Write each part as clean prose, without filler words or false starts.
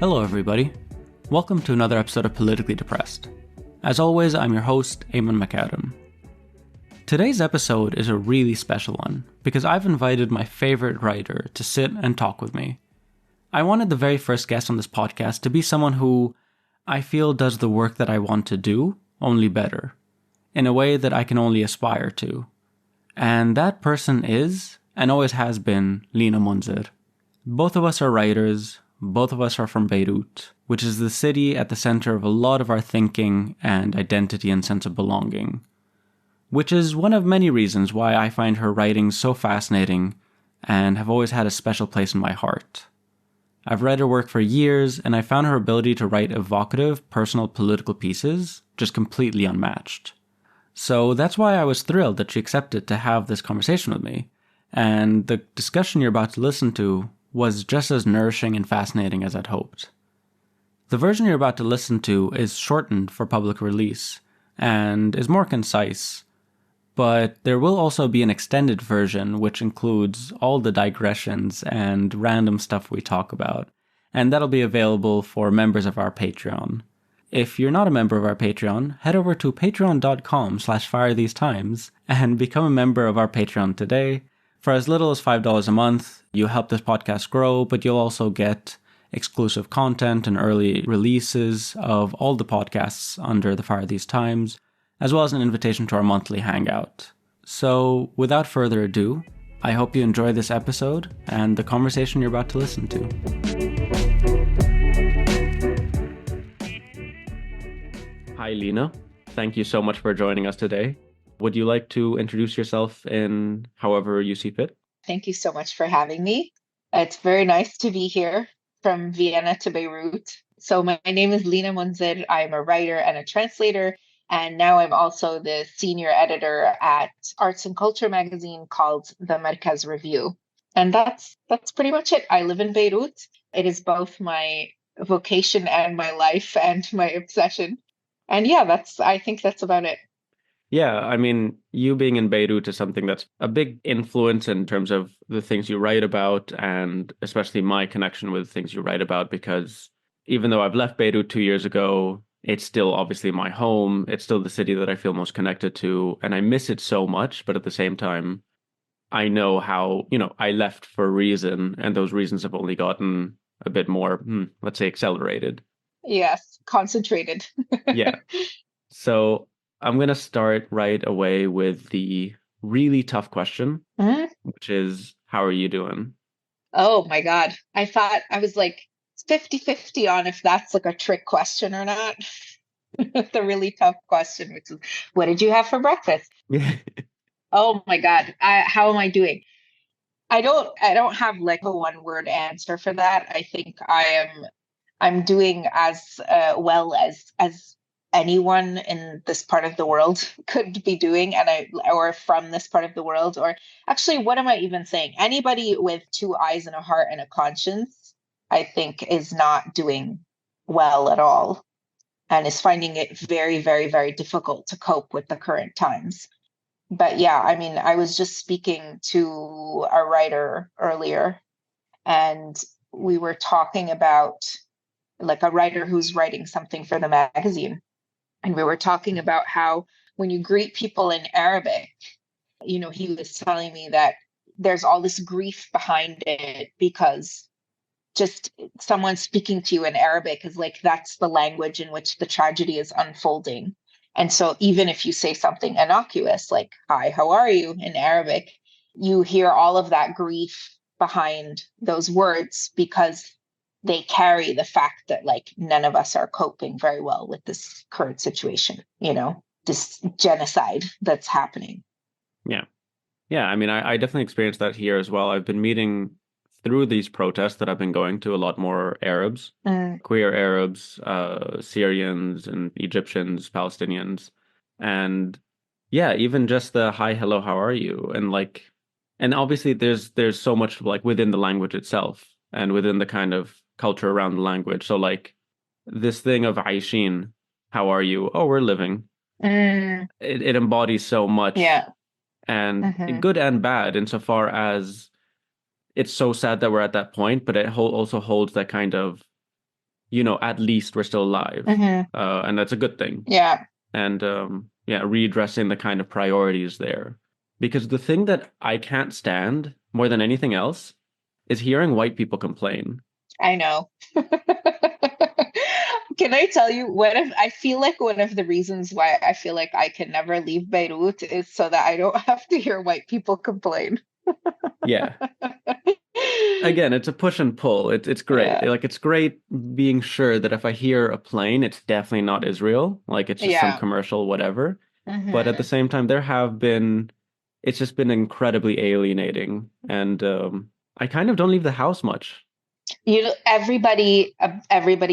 Hello, everybody. Welcome to another episode of Politically Depressed. As always, I'm your host, Eamon McAdam. Today's episode is a really special one because I've invited my favorite writer to sit and talk with me. I wanted the very first guest on this podcast to be someone who I feel does the work that I want to do, only better, in a way that I can only aspire to. And that person is, and always has been, Lina Mounzer. Both of us are writers. Both of us are from Beirut, which is the city at the center of a lot of our thinking and identity and sense of belonging. Which is one of many reasons why I find her writing so fascinating and have always had a special place in my heart. I've read her work for years, and I found her ability to write evocative, personal political pieces just completely unmatched. So that's why I was thrilled that she accepted to have this conversation with me, and the discussion you're about to listen to was just as nourishing and fascinating as I'd hoped. The version you're about to listen to is shortened for public release, and is more concise, but there will also be an extended version which includes all the digressions and random stuff we talk about, and that'll be available for members of our Patreon. If you're not a member of our Patreon, head over to patreon.com/firethesetimes and become a member of our Patreon today. For as little as $5 a month, you help this podcast grow, but you'll also get exclusive content and early releases of all the podcasts under the Fire These Times, as well as an invitation to our monthly hangout. So, without further ado, I hope you enjoy this episode and the conversation you're about to listen to. Hi, Lina. Thank you so much for joining us today. Would you like to introduce yourself in however you see fit? Thank you so much for having me. It's very nice to be here from Vienna to Beirut. So my name is Lina Mounzer. I'm a writer and a translator, and now I'm also the senior editor at Arts and Culture magazine called the Merkaz Review. And that's pretty much it. I live in Beirut. It is both my vocation and my life and my obsession. And yeah, I think that's about it. Yeah, I mean, you being in Beirut is something that's a big influence in terms of the things you write about, and especially my connection with things you write about, because even though I've left Beirut 2 years ago, it's still obviously my home. It's still the city that I feel most connected to, and I miss it so much. But at the same time, I know how, I left for a reason, and those reasons have only gotten a bit more, let's say, accelerated. Yes, concentrated. Yeah. So I'm going to start right away with the really tough question, which is, how are you doing? Oh my God. I thought I was like 50-50 on if that's like a trick question or not. The really tough question, which is, what did you have for breakfast? Oh my God. How am I doing? I don't have like a one word answer for that. I think I'm doing as well as anyone in this part of the world could be doing, or from this part of the world, or actually, what am I even saying? Anybody with two eyes and a heart and a conscience, I think, is not doing well at all and is finding it very, very, very difficult to cope with the current times. But yeah, I mean, I was just speaking to a writer earlier, and we were talking about like a writer who's writing something for the magazine. And we were talking about how when you greet people in Arabic, he was telling me that there's all this grief behind it because just someone speaking to you in Arabic is like, that's the language in which the tragedy is unfolding. And so even if you say something innocuous, like, hi, how are you in Arabic, you hear all of that grief behind those words because they carry the fact that like none of us are coping very well with this current situation, this genocide that's happening. Yeah. Yeah. I mean, I definitely experienced that here as well. I've been meeting through these protests that I've been going to a lot more Arabs, queer Arabs, Syrians and Egyptians, Palestinians. And yeah, even just the hi, hello, how are you? And obviously there's so much like within the language itself and within the kind of culture around the language. So like this thing of Aishin, how are you? Oh, we're living. It embodies so much. Yeah. And good and bad insofar as it's so sad that we're at that point, but it also holds that kind of at least we're still alive. Hmm. And that's a good thing. Yeah, And yeah, readdressing the kind of priorities there. Because the thing that I can't stand more than anything else is hearing white people complain. I know. Can I tell you I feel like one of the reasons why I feel like I can never leave Beirut is so that I don't have to hear white people complain. Yeah. Again, it's a push and pull. It's great. Yeah. Like it's great being sure that if I hear a plane, it's definitely not Israel. Like it's just some Yeah. commercial, whatever. But at the Hmm. same time, it's just been incredibly alienating. And I kind of don't leave the house much. Everybody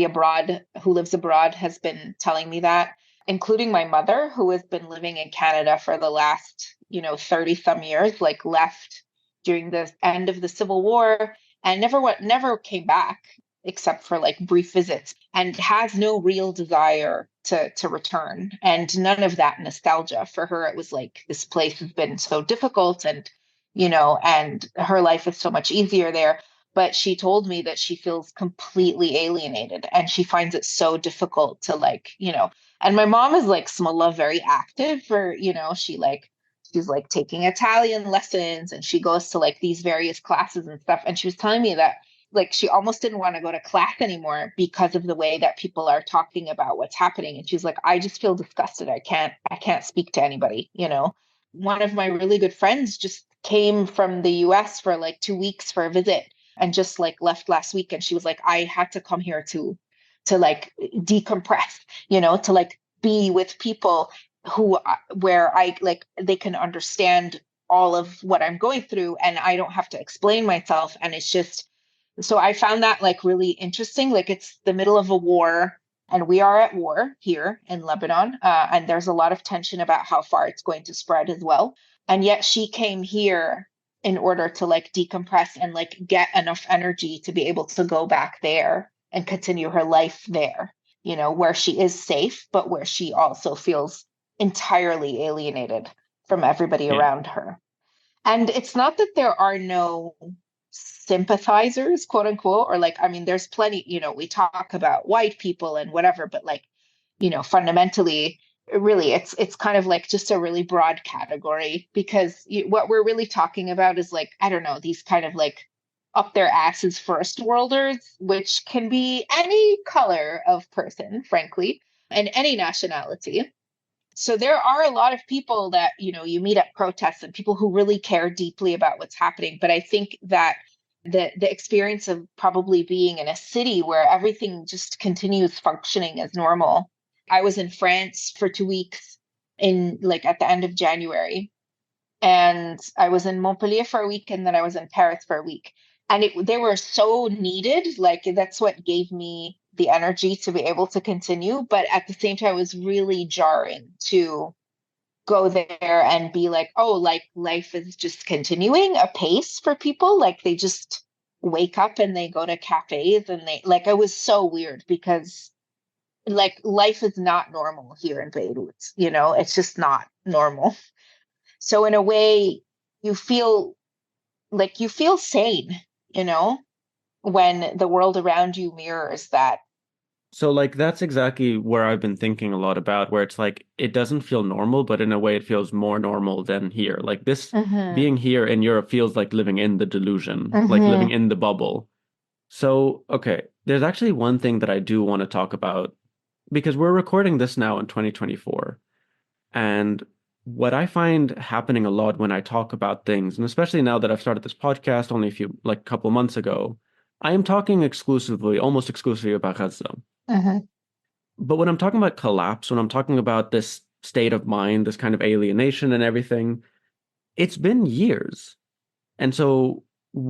abroad who lives abroad has been telling me that, including my mother, who has been living in Canada for the last, 30 some years, like left during the end of the Civil War and never came back except for like brief visits and has no real desire to return. And none of that nostalgia. For her, it was like this place has been so difficult and her life is so much easier there, but she told me that she feels completely alienated and she finds it so difficult to and my mom is like small, very active for, she's like taking Italian lessons and she goes to like these various classes and stuff. And she was telling me that like she almost didn't want to go to class anymore because of the way that people are talking about what's happening. And she's like, I just feel disgusted. I can't speak to anybody. One of my really good friends just came from the US for like 2 weeks for a visit and just like left last week. And she was like, I had to come here to like decompress, to like be with people where I like they can understand all of what I'm going through and I don't have to explain myself. And it's just so I found that like really interesting. Like it's the middle of a war and we are at war here in Lebanon. And there's a lot of tension about how far it's going to spread as well. And yet she came here in order to like decompress and like get enough energy to be able to go back there and continue her life there, where she is safe, but where she also feels entirely alienated from everybody Yeah. around her. And it's not that there are no sympathizers, quote unquote, or like, I mean, there's plenty, we talk about white people and whatever, but like, fundamentally, really, it's kind of like just a really broad category because what we're really talking about is like, I don't know, these kind of like up their asses first worlders, which can be any color of person, frankly, and any nationality. So there are a lot of people that you meet at protests and people who really care deeply about what's happening, but I think that the experience of probably being in a city where everything just continues functioning as normal. I was in France for 2 weeks in like at the end of January, and I was in Montpellier for a week and then I was in Paris for a week. And they were so needed. Like that's what gave me the energy to be able to continue. But at the same time, it was really jarring to go there and be like, oh, like life is just continuing apace for people. Like they just wake up and they go to cafes and they like it was so weird because like life is not normal here in Beirut, it's just not normal. So in a way, you feel like you feel sane, you know, when the world around you mirrors that. So like that's exactly where I've been thinking a lot about, where it's like it doesn't feel normal, but in a way it feels more normal than here. Like this Hmm. being here in Europe feels like living in the delusion, like living Hmm. in the bubble. So, okay, there's actually one thing that I do want to talk about because we're recording this now in 2024. And what I find happening a lot when I talk about things, and especially now that I've started this podcast only like a couple months ago, I am talking exclusively, almost exclusively about Gaza. Hmm. But when I'm talking about collapse, when I'm talking about this state of mind, this kind of alienation and everything, it's been years. And so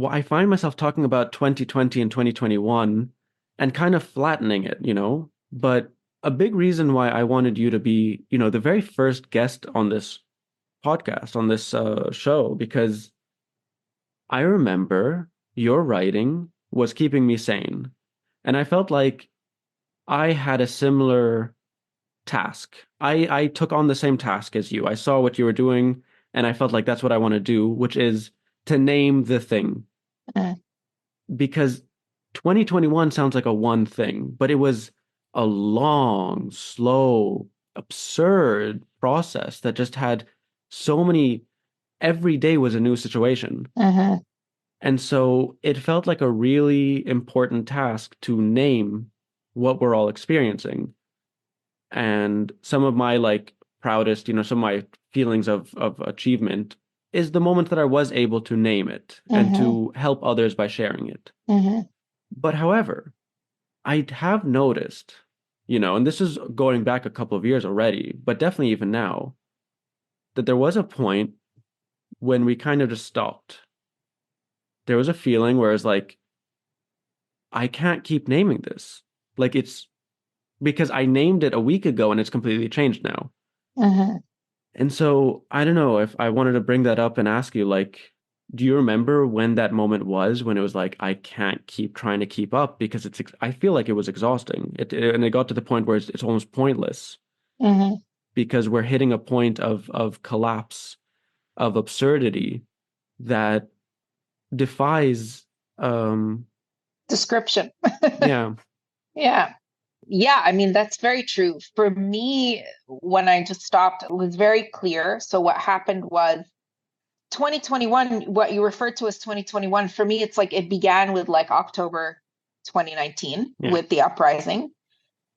I find myself talking about 2020 and 2021 and kind of flattening it. But a big reason why I wanted you to be, the very first guest on this podcast, on this show, because I remember your writing was keeping me sane. And I felt like I had a similar task. I took on the same task as you. I saw what you were doing, and I felt like that's what I want to do, which is to name the thing. Hmm. Because 2021 sounds like a one thing, but it was a long, slow, absurd process that just had so many, every day was a new situation. Mm-hmm. And so it felt like a really important task to name what we're all experiencing. And some of my like proudest, some of my feelings of achievement is the moment that I was able to name it and Mm-hmm. to help others by sharing it. Mm-hmm. But however, I have noticed, and this is going back a couple of years already, but definitely even now, that there was a point when we kind of just stopped. There was a feeling where it's like, I can't keep naming this. Like it's because I named it a week ago and it's completely changed now. Mm-hmm. And so I don't know if I wanted to bring that up and ask you, like, do you remember when that moment was when it was like, I can't keep trying to keep up because I feel like it was exhausting. And it got to the point where it's almost pointless Mm-hmm. because we're hitting a point of collapse, of absurdity that defies, um, Description. yeah, Yeah. Yeah, I mean, that's very true. For me, when I just stopped, it was very clear. So what happened was 2021, what you referred to as 2021, for me, it's like it began with like October 2019 yeah, with the uprising,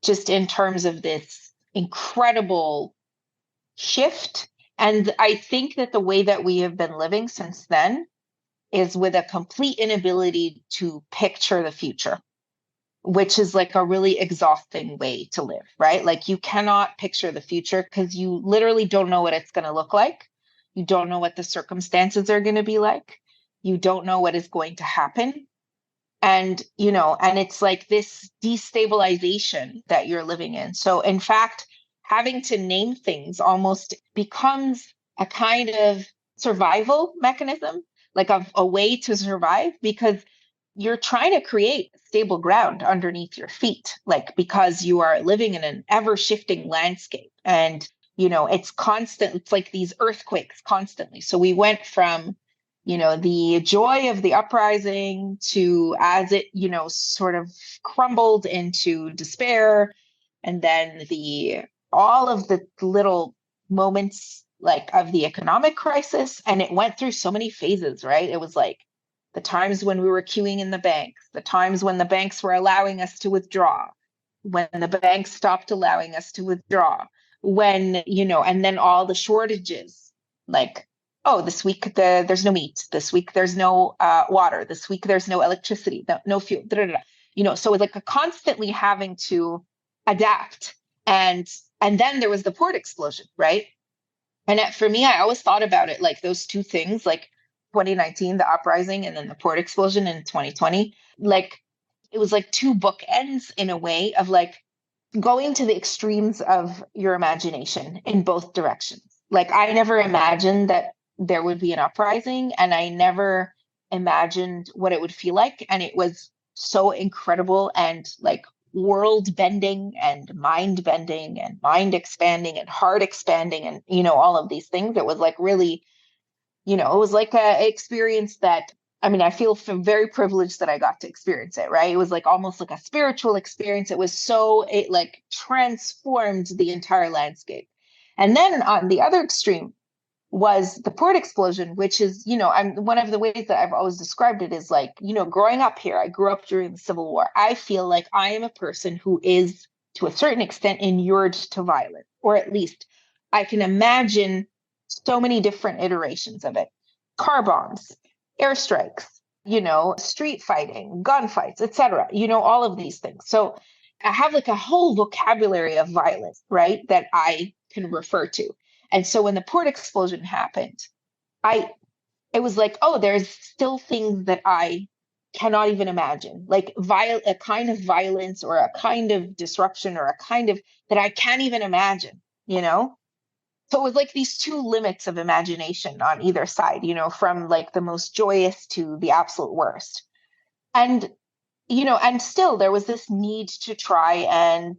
just in terms of this incredible shift. And I think that the way that we have been living since then is with a complete inability to picture the future, which is like a really exhausting way to live, right? Like you cannot picture the future because you literally don't know what it's going to look like. You don't know what the circumstances are going to be like. You don't know what is going to happen. And it's like this destabilization that you're living in. So, in fact, having to name things almost becomes a kind of survival mechanism, like a way to survive, because you're trying to create stable ground underneath your feet, like because you are living in an ever shifting landscape. And, it's constant, it's like these earthquakes constantly. So we went from the joy of the uprising to as it, sort of crumbled into despair. And then all of the little moments like of the economic crisis. And it went through so many phases, right? It was like the times when we were queuing in the banks, the times when the banks were allowing us to withdraw, when the banks stopped allowing us to withdraw, and then all the shortages, like, oh, this week there's no meat. This week there's no water. This week there's no electricity, no fuel. Da, da, da. So it's like a constantly having to adapt. And and then there was the port explosion, right? And for me, I always thought about it like those two things, like 2019, the uprising, and then the port explosion in 2020. Like it was like two bookends in a way of like going to the extremes of your imagination in both directions. Like I never imagined that there would be an uprising, and I never imagined what it would feel like. And it was so incredible and like world bending and mind expanding and heart expanding and all of these things. It was like really, it was like a experience that, I mean, I feel very privileged that I got to experience it, right? It was like almost like a spiritual experience. It like transformed the entire landscape. And then on the other extreme was the port explosion, which is, I'm one of the ways that I've always described it is like, growing up here, I grew up during the Civil War. I feel like I am a person who is to a certain extent inured to violence, or at least I can imagine so many different iterations of it. Car bombs, airstrikes, street fighting, gunfights, etc. All of these things. So I have like a whole vocabulary of violence, right, that I can refer to. And so when the port explosion happened, I it was like, oh, there's still things that I cannot even imagine, like a kind of violence or a kind of disruption or a kind of that I can't even imagine, you know? So it was like these two limits of imagination on either side, from like the most joyous to the absolute worst. And and still there was this need to try and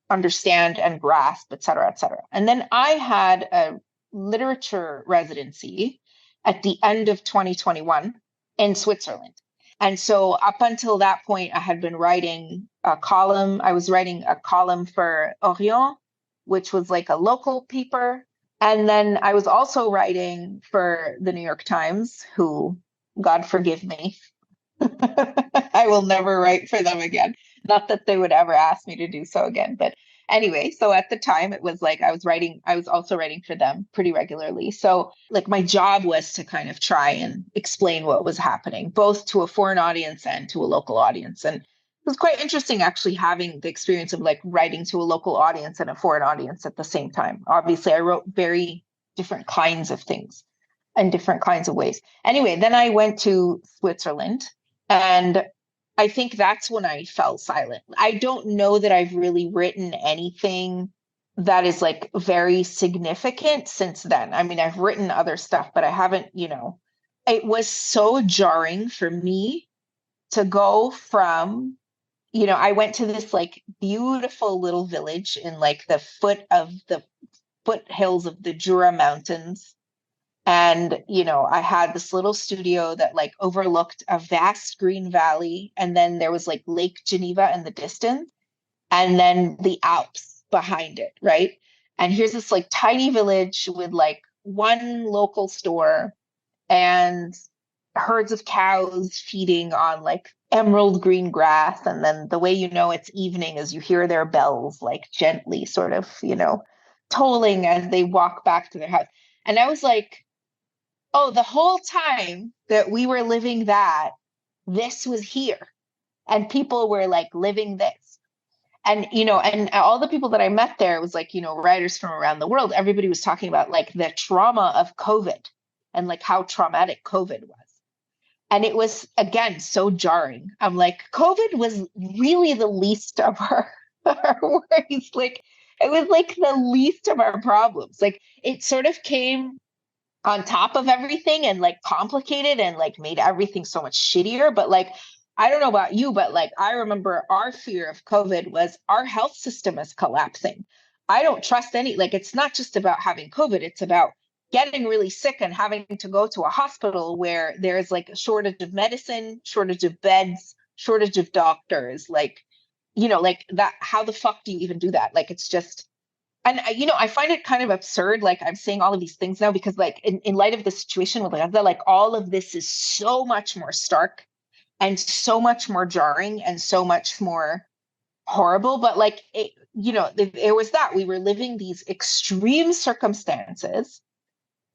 understand and grasp, et cetera, et cetera. And then I had a literature residency at the end of 2021 in Switzerland. And so up until that point, I had been writing a column. I was writing a column for Orient, which was like a local paper. And then I was also writing for the New York Times, who, God forgive me, I will never write for them again. Not that they would ever ask me to do so again. But anyway, so at the time it was like I was also writing for them pretty regularly. So like my job was to kind of try and explain what was happening, both to a foreign audience and to a local audience. And it was quite interesting actually having the experience of like writing to a local audience and a foreign audience at the same time. Obviously, I wrote very different kinds of things in different kinds of ways. Anyway, then I went to Switzerland and I think that's when I fell silent. I don't know that I've really written anything that is like very significant since then. I mean, I've written other stuff, but I haven't, it was so jarring for me to go from, I went to this like beautiful little village in like the foothills of the Jura Mountains, and, I had this little studio that like overlooked a vast green valley. And then there was like Lake Geneva in the distance, and then the Alps behind it, right? And here's this like tiny village with like one local store and herds of cows feeding on like emerald green grass. And then the way it's evening is you hear their bells like gently sort of, tolling as they walk back to their house. And I was like, oh, the whole time that we were living that, this was here. And people were like living this. And, and all the people that I met there was like, writers from around the world. Everybody was talking about like the trauma of COVID and like how traumatic COVID was. And it was, again, so jarring. I'm like, COVID was really the least of our worries. Like, it was like the least of our problems. Like, it sort of came on top of everything and like complicated and like made everything so much shittier. But like, I don't know about you, but like, I remember our fear of COVID was our health system is collapsing. I don't trust like, it's not just about having COVID, it's about getting really sick and having to go to a hospital where there's like a shortage of medicine, shortage of beds, shortage of doctors. Like, like that, how the fuck do you even do that? Like, it's just, and I find it kind of absurd. Like I'm saying all of these things now because, like, in light of the situation with Gaza, like all of this is so much more stark and so much more jarring and so much more horrible. But like, there was that we were living these extreme circumstances,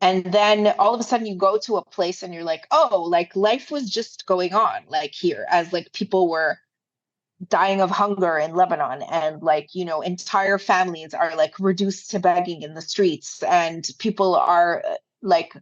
and then all of a sudden you go to a place and you're like, oh, like life was just going on, like here, as like people were dying of hunger in Lebanon, and like entire families are like reduced to begging in the streets, and people are like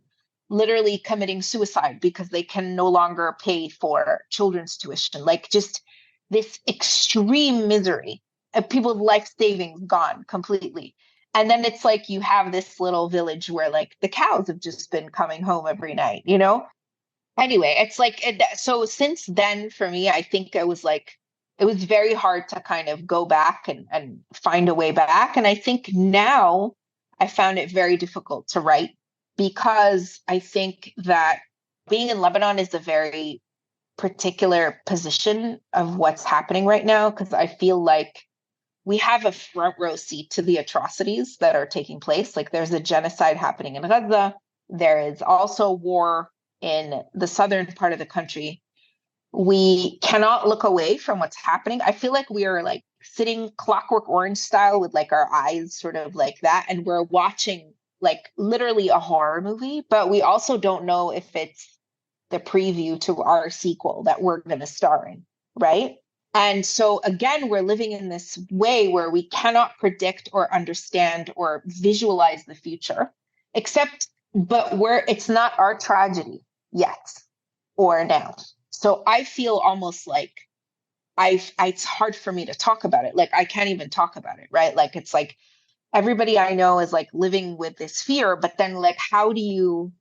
literally committing suicide because they can no longer pay for children's tuition, like just this extreme misery of people's life savings gone completely. And then it's like you have this little village where like the cows have just been coming home every night, anyway. It's like so since then for me, I think it was very hard to kind of go back and find a way back. And I think now I found it very difficult to write because I think that being in Lebanon is a very particular position of what's happening right now, because I feel like we have a front row seat to the atrocities that are taking place. Like there's a genocide happening in Gaza. There is also war in the southern part of the country. We cannot look away from what's happening. I feel like we are like sitting Clockwork Orange style with like our eyes sort of like that, and we're watching like literally a horror movie, but we also don't know if it's the preview to our sequel that we're going to star in, right? And so again, we're living in this way where we cannot predict or understand or visualize the future, but it's not our tragedy yet or now. So I feel almost like it's hard for me to talk about it. Like I can't even talk about it, right? Like it's like everybody I know is like living with this fear, but then like how do you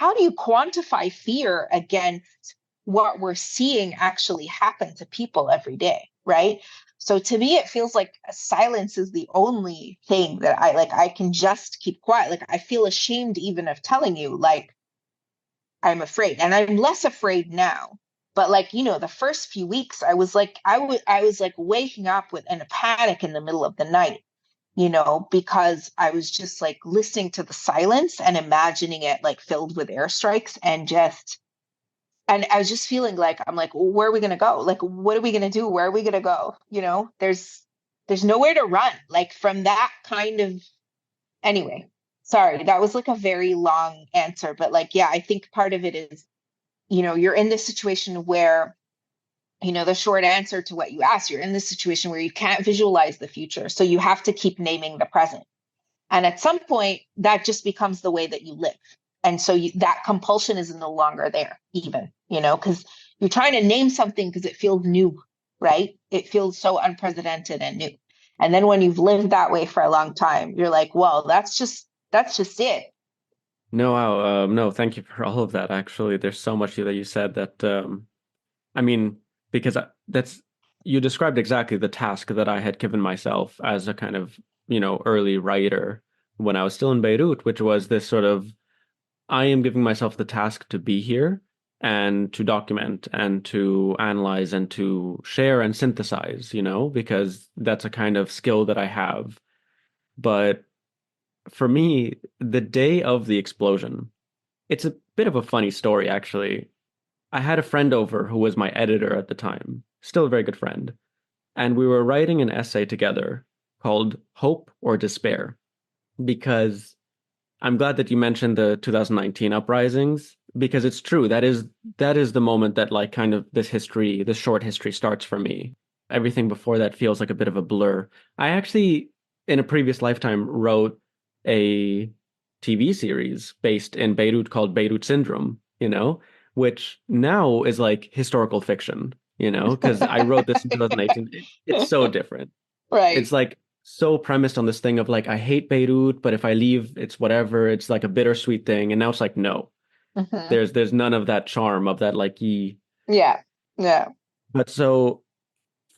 quantify fear against what we're seeing actually happen to people every day, right? So to me, it feels like silence is the only thing that I can just keep quiet. Like I feel ashamed even of telling you, like, I'm afraid. And I'm less afraid now But like, the first few weeks, I was like waking up with in a panic in the middle of the night, because I was just like listening to the silence and imagining it like filled with airstrikes, and I was just feeling like, I'm like, well, where are we gonna go? Like, what are we gonna do? Where are we gonna go? There's nowhere to run. Like from that kind of anyway. Sorry, that was like a very long answer, but like, yeah, I think part of it is, you're in this situation where, the short answer to what you asked, you're in this situation where you can't visualize the future. So you have to keep naming the present. And at some point, that just becomes the way that you live. And so that compulsion is no longer there, even, because you're trying to name something because it feels new, right? It feels so unprecedented and new. And then when you've lived that way for a long time, you're like, well, that's just it. No, no, thank you for all of that. Actually, there's so much that you said that, I mean, because that's, you described exactly the task that I had given myself as a kind of, early writer when I was still in Beirut, which was this sort of, I am giving myself the task to be here and to document and to analyze and to share and synthesize, because that's a kind of skill that I have. But for me, the day of the explosion, it's a bit of a funny story, actually. I had a friend over who was my editor at the time, still a very good friend, and we were writing an essay together called Hope or Despair, because I'm glad that you mentioned the 2019 uprisings, because it's true. That is the moment that like kind of this short history starts for me. Everything before that feels like a bit of a blur. I actually, in a previous lifetime, wrote a TV series based in Beirut called Beirut Syndrome, which now is like historical fiction, because I wrote this in 2018. It's so different. It's Right. like so premised on this thing of like I hate Beirut, but if I leave, it's whatever. It's like a bittersweet thing. And now it's like no, Hmm. there's none of that charm of that like ye. Yeah. Yeah. But so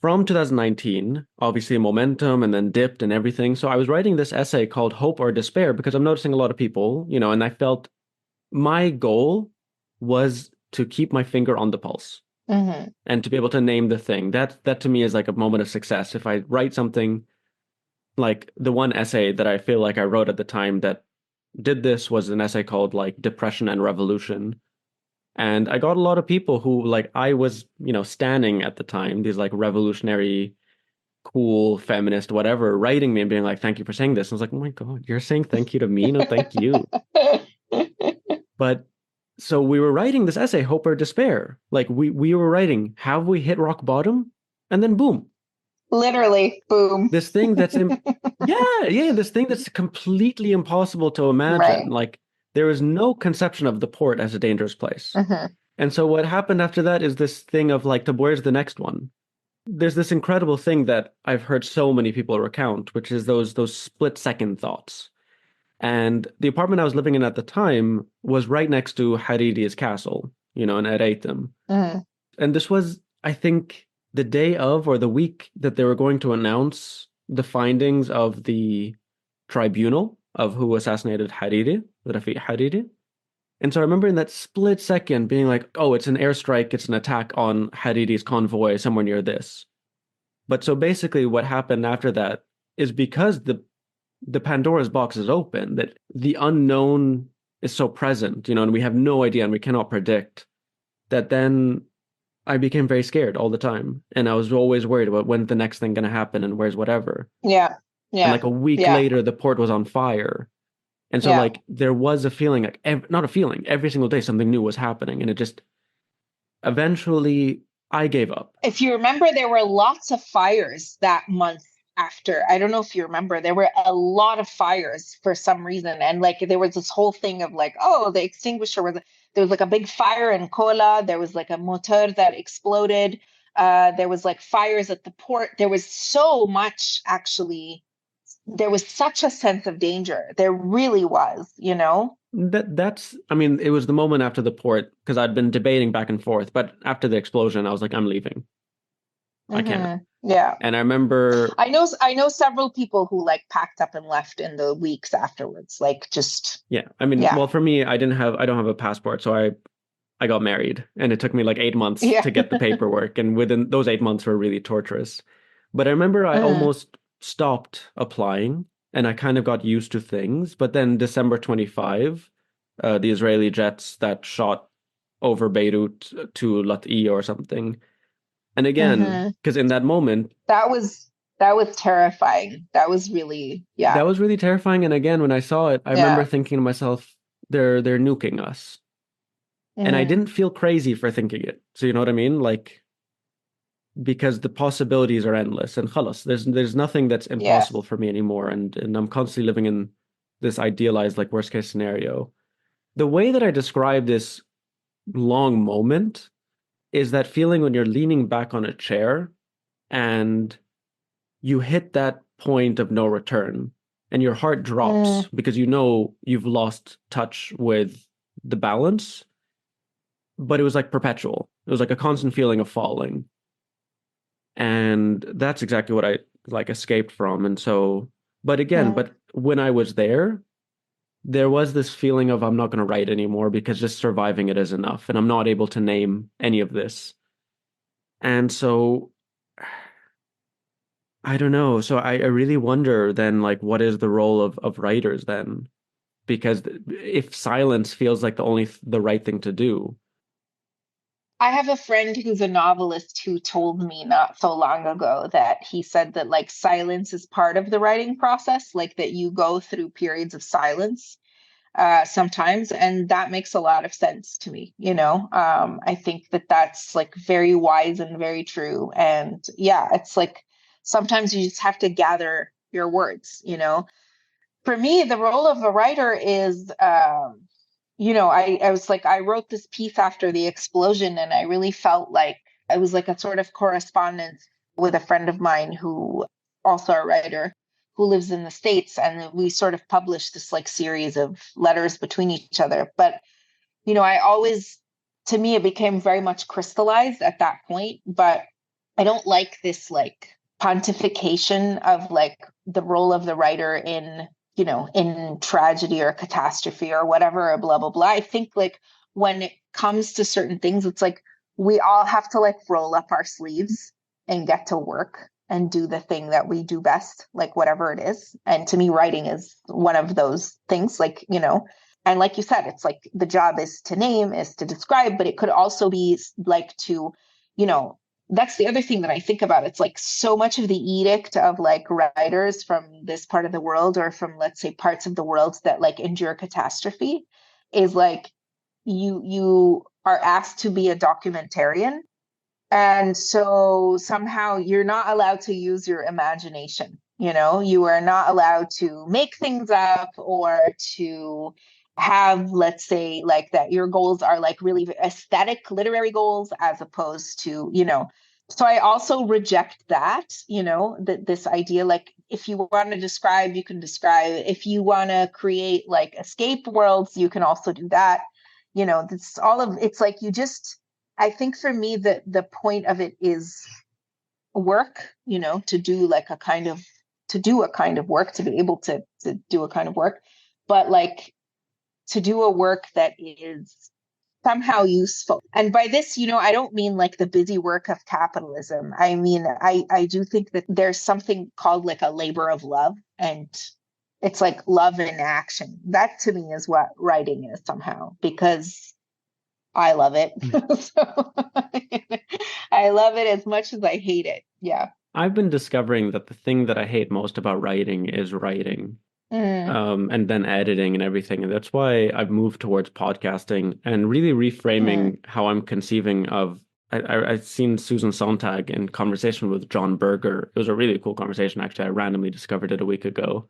from 2019, obviously momentum and then dipped and everything. So I was writing this essay called Hope or Despair because I'm noticing a lot of people, and I felt my goal was to keep my finger on the pulse Hmm. and to be able to name the thing. That to me is like a moment of success. If I write something like the one essay that I feel like I wrote at the time that did this was an essay called like Depression and Revolution. And I got a lot of people who like I was, standing at the time, these like revolutionary, cool, feminist, whatever, writing me and being like, thank you for saying this. And I was like, oh my God, you're saying thank you to me? No, thank you. But so we were writing this essay, Hope or Despair. Like we were writing, have we hit rock bottom? And then boom, Literally, boom. this thing yeah, this thing that's completely impossible to imagine. Right. Like there is no conception of the port as a dangerous place. Hmm. And so what happened after that is this thing of like, to where's the next one? There's this incredible thing that I've heard so many people recount, which is those split second thoughts. And the apartment I was living in at the time was right next to Hariri's castle, in Ereitim. Hmm. And this was, I think, the day of or the week that they were going to announce the findings of the tribunal of who assassinated Hariri, Rafiq Hariri. And so I remember in that split second being like, oh, it's an airstrike, it's an attack on Hariri's convoy somewhere near this. But so basically what happened after that is because the Pandora's box is open, that the unknown is so present, and we have no idea and we cannot predict, that then I became very scared all the time. And I was always worried about when's the next thing going to happen and where's whatever. Yeah. And Yeah. like a week Yeah. later, the port was on fire. And so, Yeah. like, there was a feeling like, not a feeling, every single day something new was happening. And it just eventually, I gave up. If you remember, there were lots of fires that month after. I don't know if you remember, there were a lot of fires for some reason. And like there was this whole thing of like, oh, the extinguisher was there was like a big fire in Kola. There was like a motor that exploded. There was like fires at the port. There was so much actually. There was such a sense of danger. There really was. I mean, it was the moment after the port because I'd been debating back and forth. But after the explosion, I was like, I'm leaving. I can't. Yeah. And I remember, I know several people who like packed up and left in the weeks afterwards. Like just yeah, I mean, yeah. well, for me, I don't have a passport. So I got married, and it took me like 8 months Yeah. to get the paperwork, and within those 8 months were really torturous. But I remember I Mhm. almost stopped applying, and I kind of got used to things. But then December 25, the Israeli jets that shot over Beirut to Lat'i or something. And again, Mhm. because in that moment, That was that was terrifying. That was really, that yeah. was really terrifying. And again, when I saw it, I remember Yeah. thinking to myself, they're nuking us. And I Mm. didn't feel crazy for thinking it. So you know what I mean? Like, because the possibilities are endless, and khalas, there's nothing that's impossible Yes. for me anymore. And I'm constantly living in this idealized like worst case scenario. The way that I describe this long moment is that feeling when you're leaning back on a chair and you hit that point of no return and your heart Mm. drops because you know you've lost touch with the balance, but it was like perpetual. It was like a constant feeling of falling. And that's exactly what I like escaped from. And so, but again, Mm. but when I was there was this feeling of I'm not going to write anymore because just surviving it is enough. And I'm not able to name any of this. And so I don't know. So I really wonder then, like, what is the role of writers then? Because if silence feels like the right thing to do. I have a friend who's a novelist who told me not so long ago that he said that like silence is part of the writing process, like that you go through periods of silence sometimes, and that makes a lot of sense to me. I think that that's like very wise and very true. And yeah, it's like sometimes you just have to gather your words. For me, the role of a writer is, I was like, I wrote this piece after the explosion, and I really felt like it was like a sort of correspondence with a friend of mine who also a writer who lives in the States, and we sort of published this like series of letters between each other. But I always, to me, it became very much crystallized at that point. But I don't like this like pontification of like the role of the writer in tragedy or catastrophe or whatever, or blah, blah, blah. I think like when it comes to certain things, it's like we all have to like roll up our sleeves and get to work and do the thing that we do best, like whatever it is. And to me, writing is one of those things, and like you said, it's like the job is to name, is to describe, but it could also be like to, you know, that's the other thing that I think about. It's like so much of the edict of like writers from this part of the world or from, let's say, parts of the world that like endure catastrophe is like you are asked to be a documentarian, and so somehow you're not allowed to use your imagination. You are not allowed to make things up or to have, let's say, like that your goals are like really aesthetic literary goals as opposed to, so I also reject that, that this idea like if you want to describe, you can describe. If you want to create like escape worlds, you can also do that. This all of it's like you just I think for me that the point of it is work, to do like a kind of to do a kind of work, to be able to do a kind of work, but like to do a work that is somehow useful. And by this, I don't mean like the busy work of capitalism. I mean, I do think that there's something called like a labor of love, and it's like love in action. That to me is what writing is somehow, because I love it. So I love it as much as I hate it. Yeah. I've been discovering that the thing that I hate most about writing is writing, Mm, and then editing and everything. And that's why I've moved towards podcasting and really mm, reframing how I'm conceiving of. I've seen Susan Sontag in conversation with John Berger. It was a really cool conversation, actually. I randomly discovered it a week ago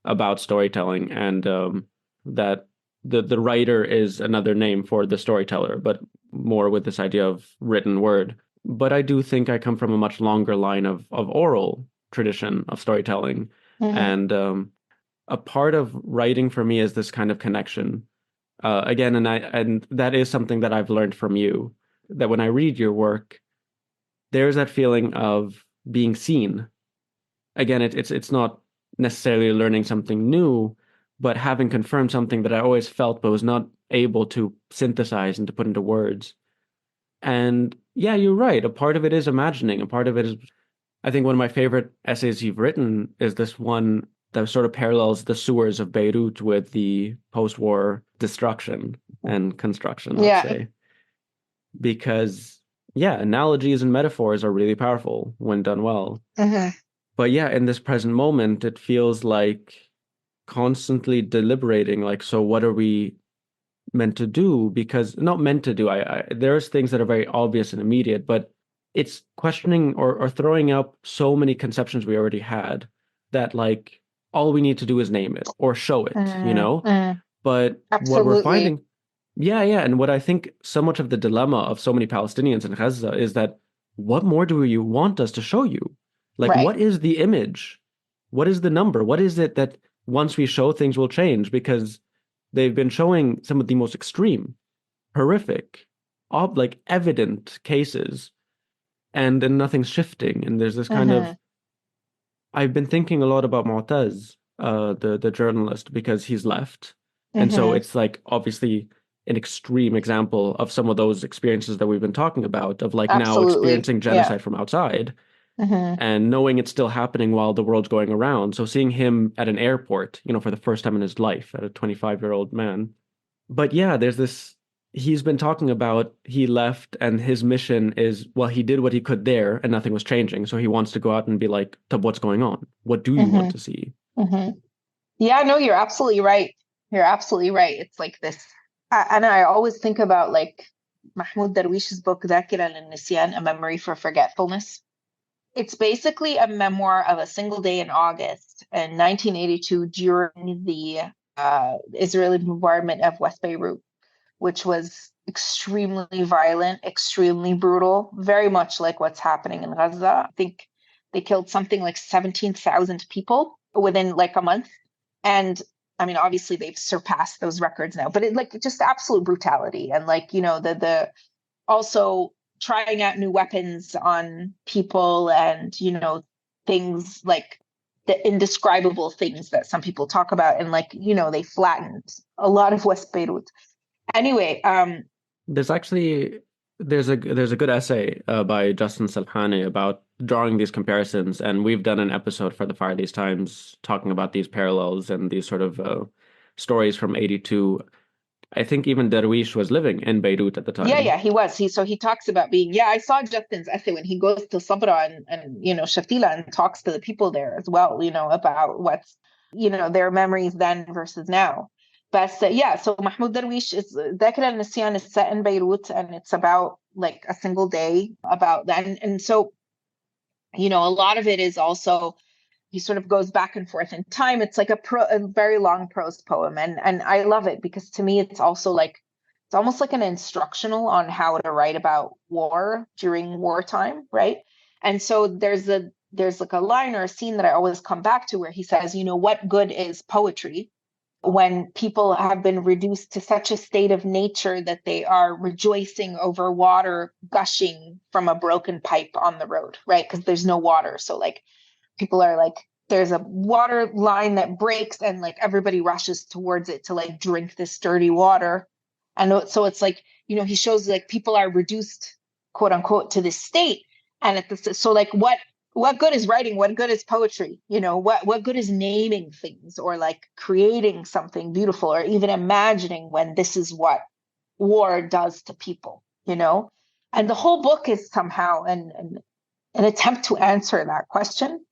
about storytelling, and that the writer is another name for the storyteller, but more with this idea of written word. But I do think I come from a much longer line of oral tradition of storytelling, mm, and a part of writing for me is this kind of connection. Again, and that is something that I've learned from you, that when I read your work, there's that feeling of being seen. Again, it's not necessarily learning something new, but having confirmed something that I always felt but was not able to synthesize and to put into words. And yeah, you're right. A part of it is imagining. A part of it is, I think one of my favorite essays you've written is this one that sort of parallels the sewers of Beirut with the post-war destruction and construction, let's Yeah. say. Because, yeah, analogies and metaphors are really powerful when done well. Hmm. But yeah, in this present moment, it feels like constantly deliberating, like, so what are we meant to do? Because not meant to do, there's things that are very obvious and immediate, but it's questioning or throwing up so many conceptions we already had that like all we need to do is name it or show it, you know? Mm. But what we're Absolutely. finding, yeah, yeah, and what I think so much of the dilemma of so many Palestinians in Gaza is that what more do you want us to show you? Like, Right. what is the image? What is the number? What is it that once we show things will change? Because they've been showing some of the most extreme, horrific, like evident cases, and then nothing's shifting. And there's this kind Hmm. of I've been thinking a lot about Mu'taz, the journalist, because he's left. And so Hmm. it's like obviously an extreme example of some of those experiences that we've been talking about, of like now Absolutely. experiencing Yeah. genocide from outside Hmm. and knowing it's still happening while the world's going around. So seeing him at an airport, for the first time in his life, at a 25-year-old man. But yeah, there's this, he's been talking about he left and his mission is, well, he did what he could there and nothing was changing. So he wants to go out and be like, "Tab, what's going on? What do you Hmm. want to see?" Hmm. Yeah, no, you're absolutely right. You're absolutely right. It's like this. And I always think about like Mahmoud Darwish's book, ذاكرة للنسيان, A Memory for Forgetfulness. It's basically a memoir of a single day in August in 1982 during the Israeli bombardment of West Beirut, which was extremely violent, extremely brutal, very much like what's happening in Gaza. I think they killed something like 17,000 people within like a month. And I mean, obviously they've surpassed those records now, but it like just absolute brutality. And like, the also trying out new weapons on people and, things like the indescribable things that some people talk about. And like, they flattened a lot of West Beirut. Anyway, There's actually there's a good essay by Justin Salhani about drawing these comparisons, and we've done an episode for the Fire These Times talking about these parallels and these sort of stories from 82. I think even Darwish was living in Beirut at the yeah, time. yeah, he was. He talks about being, yeah, I saw Justin's essay when he goes to Sabra and Shatila and talks to the people there as well, about what's, their memories then versus now. But yeah, so Mahmoud Darwish is Dhakr al-Nisyan is set in Beirut and it's about like a single day about that. And so, a lot of it is also he sort of goes back and forth in time. It's like a very long prose poem, and I love it because to me it's also like it's almost like an instructional on how to write about war during wartime, right? And so there's like a line or a scene that I always come back to where he says, what good is poetry when people have been reduced to such a state of nature that they are rejoicing over water gushing from a broken pipe on the road, right? Because there's no water. So like people are like there's a water line that breaks and like everybody rushes towards it to like drink this dirty water. And so it's like, he shows like people are reduced, quote unquote, to this state. And at this, so like what good is writing? What good is poetry? What good is naming things or like creating something beautiful or even imagining when this is what war does to people? And the whole book is somehow an attempt to answer that question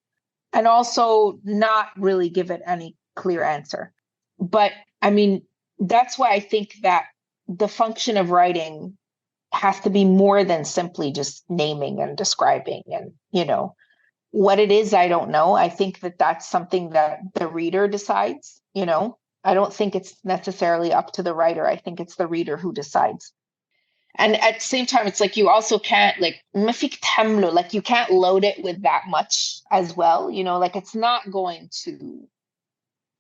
and also not really give it any clear answer. But I mean, that's why I think that the function of writing has to be more than simply just naming and describing. And, what it is, I don't know. I think that that's something that the reader decides. I don't think it's necessarily up to the writer. I think it's the reader who decides. And at the same time, it's like you also can't like like you can't load it with that much as well. Like it's not going to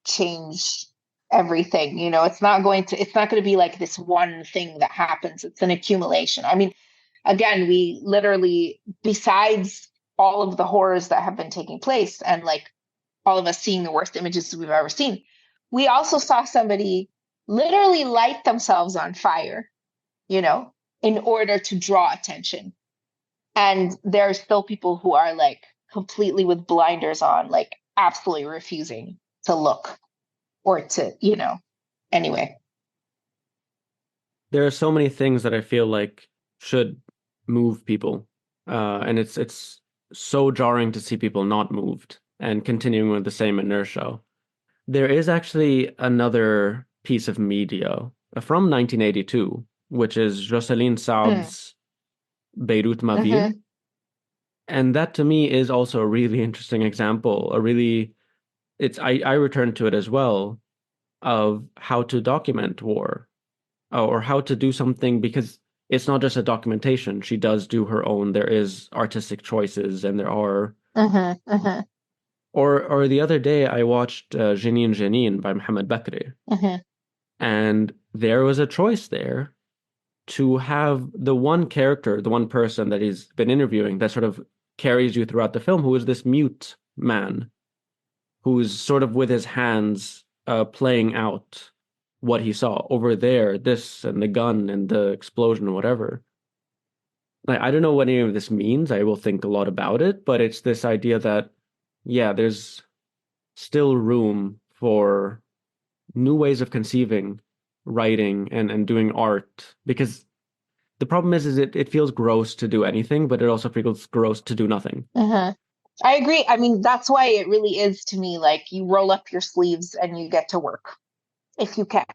change everything. It's not going to be like this one thing that happens. It's an accumulation. I mean, again, we literally, besides all of the horrors that have been taking place and like all of us seeing the worst images we've ever seen, we also saw somebody literally light themselves on fire, you know, in order to draw attention. And there are still people who are like completely with blinders on, like absolutely refusing to look or to, anyway. There are so many things that I feel like should move people. And it's so jarring to see people not moved and continuing with the same inertia. There is actually another piece of media from 1982, which is Jocelyne Mm, Saab's Beirut Ma hmm Ville. And that to me is also a really interesting example, a really I return to it as well of how to document war or how to do something because it's not just a documentation. She does do her own. There is artistic choices and there are hmm hmm or the other day I watched Jenin Jenin by Mohammed Bakri hmm and there was a choice there to have the one character, the one person that he's been interviewing that sort of carries you throughout the film, who is this mute man who's sort of with his hands playing out what he saw over there, this and the gun and the explosion or whatever. Like, I don't know what any of this means. I will think a lot about it, but it's this idea that, yeah, there's still room for new ways of conceiving writing and doing art because the problem is it feels gross to do anything, but it also feels gross to do nothing. hmm I agree. I mean, that's why it really is to me like you roll up your sleeves and you get to work if you can.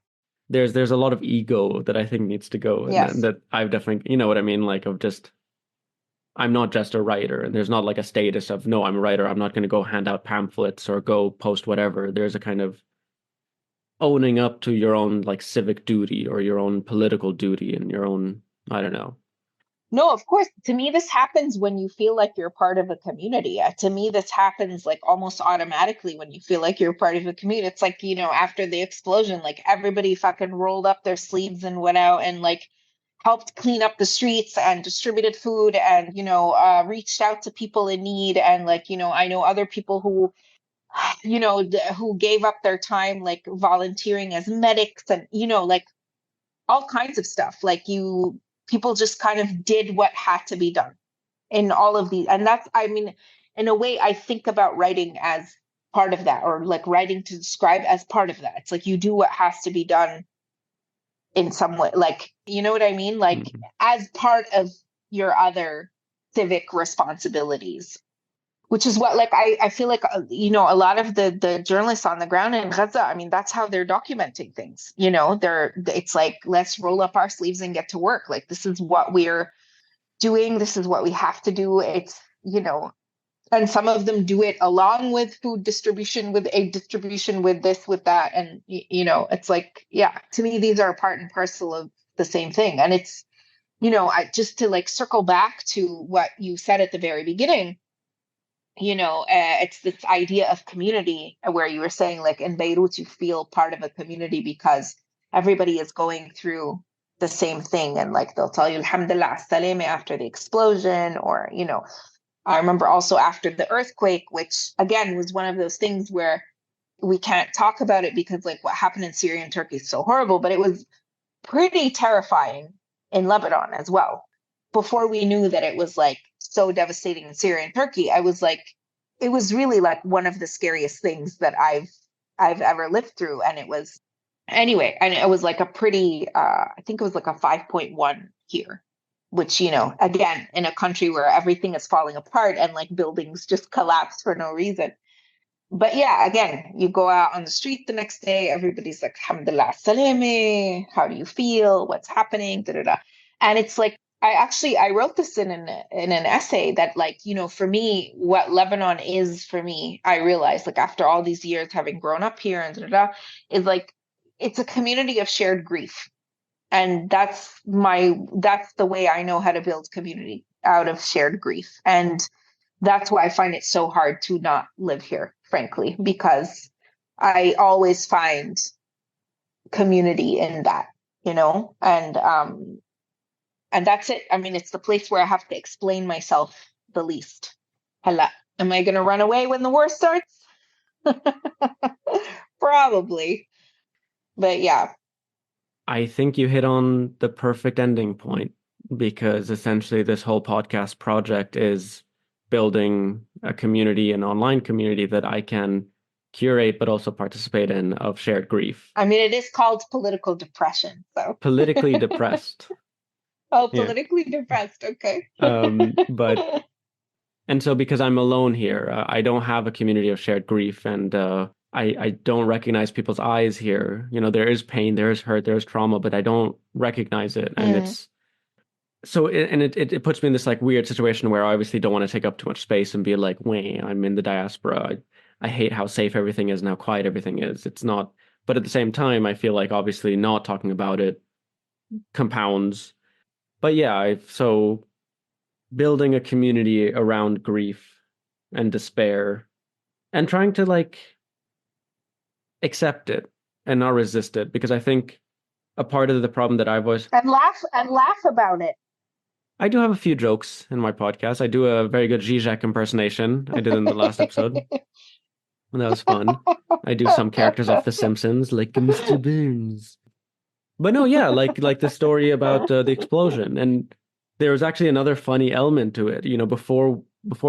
There's a lot of ego that I think needs to go, and Yes. that I've definitely, you know what I mean, like of just I'm not just a writer, and there's not like a status of no, I'm a writer. I'm not going to go hand out pamphlets or go post whatever. There's a kind of owning up to your own like civic duty or your own political duty and your own, I don't know. No, of course. To me, this happens when you feel like you're part of a community. To me, this happens like almost automatically when you feel like you're part of a community. It's like, after the explosion, like everybody fucking rolled up their sleeves and went out and like helped clean up the streets and distributed food and, reached out to people in need. And like, I know other people who, who gave up their time, like volunteering as medics and, like all kinds of stuff. Like people just kind of did what had to be done in all of these. And that's, I mean, in a way, I think about writing as part of that, or like writing to describe as part of that. It's like you do what has to be done in some way. Like, you know what I mean? Like Mm. as part of your other civic responsibilities. Which is what, like, I feel like, a lot of the journalists on the ground in Gaza, I mean, that's how they're documenting things. It's like, let's roll up our sleeves and get to work. Like, this is what we're doing. This is what we have to do. And some of them do it along with food distribution, with aid distribution, with this, with that. And, it's like, yeah, to me, these are part and parcel of the same thing. And it's, just to like circle back to what you said at the very beginning, it's this idea of community where you were saying, like in Beirut, you feel part of a community because everybody is going through the same thing. And like they'll tell you, Alhamdulillah, Saleme after the explosion, or, I remember also after the earthquake, which again was one of those things where we can't talk about it because like what happened in Syria and Turkey is so horrible, but it was pretty terrifying in Lebanon as well. Before we knew that it was like so devastating in Syria and Turkey, I was like, it was really like one of the scariest things that I've ever lived through. And it was anyway, and it was like a pretty I think it was like a 5.1 here, which, again, in a country where everything is falling apart and like buildings just collapse for no reason. But yeah, again, you go out on the street the next day, everybody's like, Alhamdulillah, Saleme, how do you feel? What's happening? Da, da, da. And it's like, I wrote this in an essay that like, for me, what Lebanon is for me, I realized like after all these years having grown up here and da, da, da, is like it's a community of shared grief. And that's the way I know how to build community out of shared grief. And that's why I find it so hard to not live here, frankly, because I always find community in that, and that's it. I mean, it's the place where I have to explain myself the least. Hala, am I gonna run away when the war starts? Probably. But yeah. I think you hit on the perfect ending point because essentially this whole podcast project is building a community, an online community that I can curate but also participate in of shared grief. I mean, it is called political depression, so. Politically depressed. Oh, Yeah. politically depressed. Okay. But and so because I'm alone here, I don't have a community of shared grief and I don't recognize people's eyes here. You know, there is pain, there is hurt, there is trauma, but I don't recognize it. And it's so it puts me in this like weird situation where I obviously don't want to take up too much space and be like, wait, I'm in the diaspora. I hate how safe everything is and how quiet everything is. It's not, but at the same time, I feel like obviously not talking about it compounds. But yeah, so building a community around grief and despair and trying to like accept it and not resist it because I think a part of the problem that I've always and laugh about it. I do have a few jokes in my podcast. I do a very good Zizek impersonation. I did in the last episode. And that was fun. I do some characters off The Simpsons, like Mr. Burns. But no, yeah, like the story about the explosion, and there was actually another funny element to it. You know, before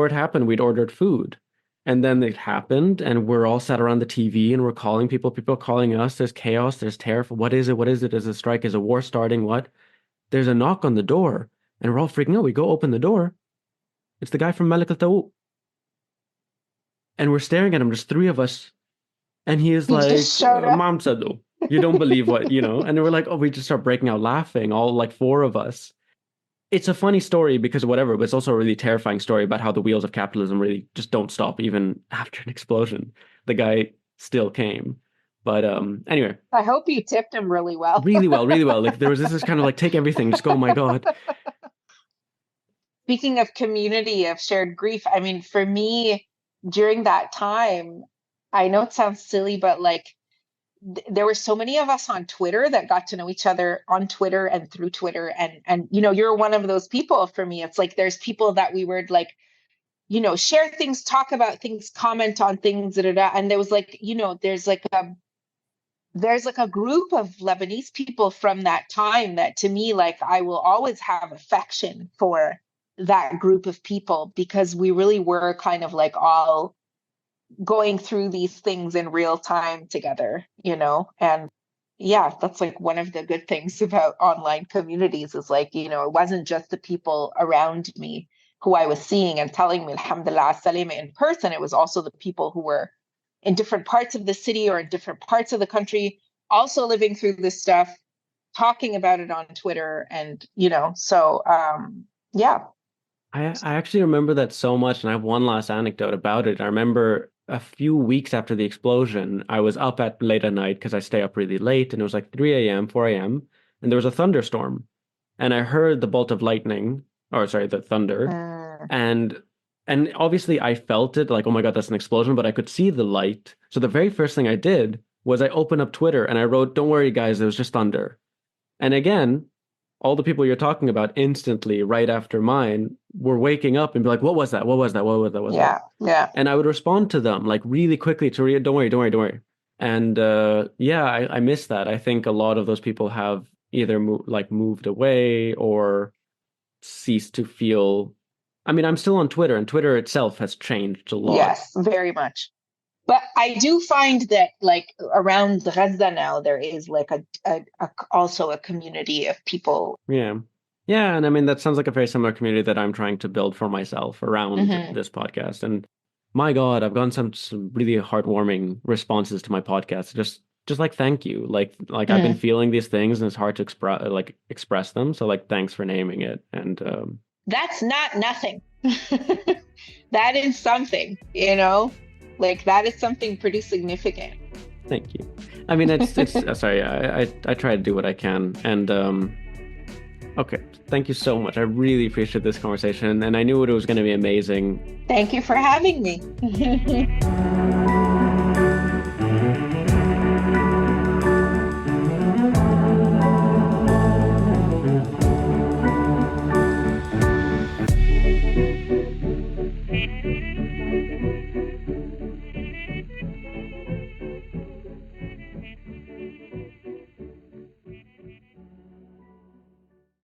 it happened, we'd ordered food, and then it happened, and we're all sat around the TV, and we're calling people calling us. There's chaos. There's terror. What is it? What is it? Is a strike? Is a war starting? What? There's a knock on the door, and we're all freaking out. We go open the door. It's the guy from Malik Al and we're staring at him, just three of us, and he is like, Mounzer, you don't believe what, you know? And we're like, oh, we just start breaking out laughing, all like four of us. It's a funny story because of whatever, but it's also a really terrifying story about how the wheels of capitalism really just don't stop even after an explosion. The guy still came. But anyway. I hope you tipped him really well. Really well, really well. Like there was this kind of like, take everything, just go, oh my God. Speaking of community, of shared grief, I mean, for me, during that time, I know it sounds silly, but like there were so many of us on Twitter that got to know each other on Twitter and through Twitter. And you know, you're one of those people for me. It's like there's people that we would like, you know, share things, talk about things, comment on things, da, da, da. And there was like, you know, there's like a group of Lebanese people from that time that to me, like I will always have affection for that group of people because we really were kind of like all going through these things in real time together, you know? And yeah, that's like one of the good things about online communities is like, you know, it wasn't just the people around me who I was seeing and telling me, Alhamdulillah, Salima in person. It was also the people who were in different parts of the city or in different parts of the country, also living through this stuff, talking about it on Twitter. And, you know, so yeah. I actually remember that so much, and I have one last anecdote about it. I remember a few weeks after the explosion, I was up at late at night because I stay up really late, and it was like 3 a.m., 4 a.m., and there was a thunderstorm. And I heard the bolt of lightning, or sorry, the thunder, and obviously I felt it, like, oh my God, that's an explosion, but I could see the light. So the very first thing I did was I opened up Twitter and I wrote, don't worry, guys, it was just thunder. And again, all the people you're talking about instantly right after mine were waking up and be like, what was that? What was that? What was that? What was that? Yeah. And I would respond to them like really quickly to read, don't worry, don't worry, don't worry. And yeah, I miss that. I think a lot of those people have either moved away or ceased to feel. I mean, I'm still on Twitter, and Twitter itself has changed a lot. Yes, very much. But I do find that like around Gaza now, there is like also a community of people. Yeah. Yeah. And I mean, that sounds like a very similar community that I'm trying to build for myself around this podcast. And my God, I've gotten some really heartwarming responses to my podcast. Just like, thank you. Like I've been feeling these things and it's hard to express them. So like, thanks for naming it. And that's not nothing. That is something, you know? Like that is something pretty significant. Thank you. I mean, it's sorry. I try to do what I can, and okay. Thank you so much. I really appreciate this conversation, and I knew it was going to be amazing. Thank you for having me.